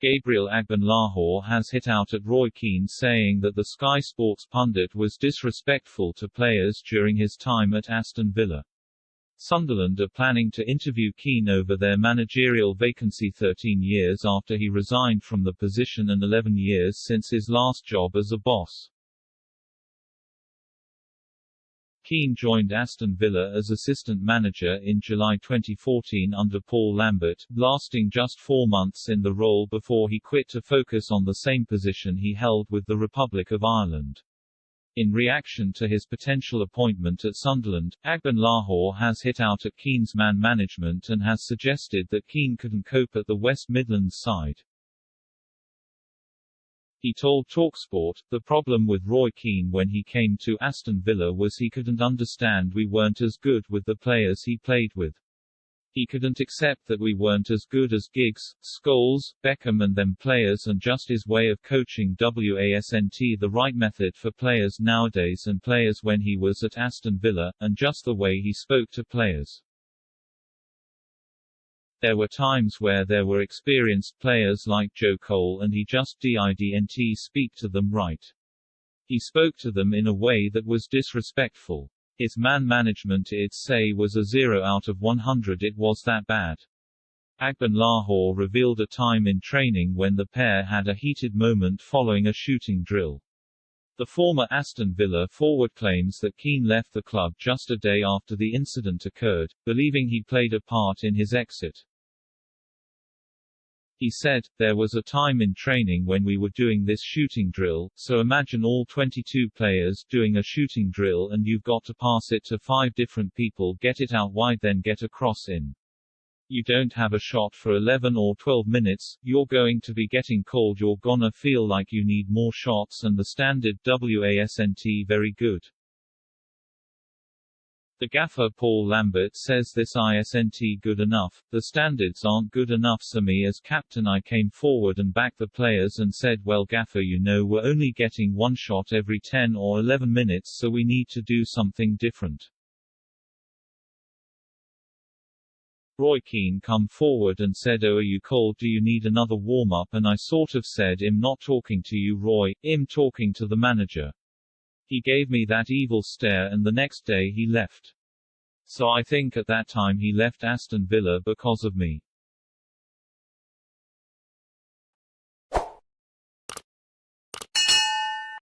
Gabriel Agbonlahor has hit out at Roy Keane, saying that the Sky Sports pundit was disrespectful to players during his time at Aston Villa. Sunderland are planning to interview Keane over their managerial vacancy 13 years after he resigned from the position and 11 years since his last job as a boss. Keane joined Aston Villa as assistant manager in July 2014 under Paul Lambert, lasting just 4 months in the role before he quit to focus on the same position he held with the Republic of Ireland. In reaction to his potential appointment at Sunderland, Agbonlahor has hit out at Keane's man management and has suggested that Keane couldn't cope at the West Midlands side. He told TalkSport, "The problem with Roy Keane when he came to Aston Villa was he couldn't understand we weren't as good with the players he played with. He couldn't accept that we weren't as good as Giggs, Scholes, Beckham and them players, and just his way of coaching wasn't the right method for players nowadays and players when he was at Aston Villa, and just the way he spoke to players. There were times where there were experienced players like Joe Cole and he just didn't speak to them right. He spoke to them in a way that was disrespectful. His man management I'd say was a 0 out of 100, it was that bad." Agbonlahor revealed a time in training when the pair had a heated moment following a shooting drill. The former Aston Villa forward claims that Keane left the club just a day after the incident occurred, believing he played a part in his exit. He said, "There was a time in training when we were doing this shooting drill, so imagine all 22 players doing a shooting drill and you've got to pass it to 5 different people, get it out wide, then get a cross in. You don't have a shot for 11 or 12 minutes, you're going to be getting cold, you're gonna feel like you need more shots, and the standard wasn't very good." The gaffer Paul Lambert says this isn't good enough, "The standards aren't good enough, so me as captain I came forward and backed the players and said, well gaffer, you know we're only getting one shot every 10 or 11 minutes, so we need to do something different." Roy Keane come forward and said, "Oh, are you cold, do you need another warm-up?" and I sort of said, "I'm not talking to you Roy, I'm talking to the manager." He gave me that evil stare and the next day he left. So I think at that time he left Aston Villa because of me.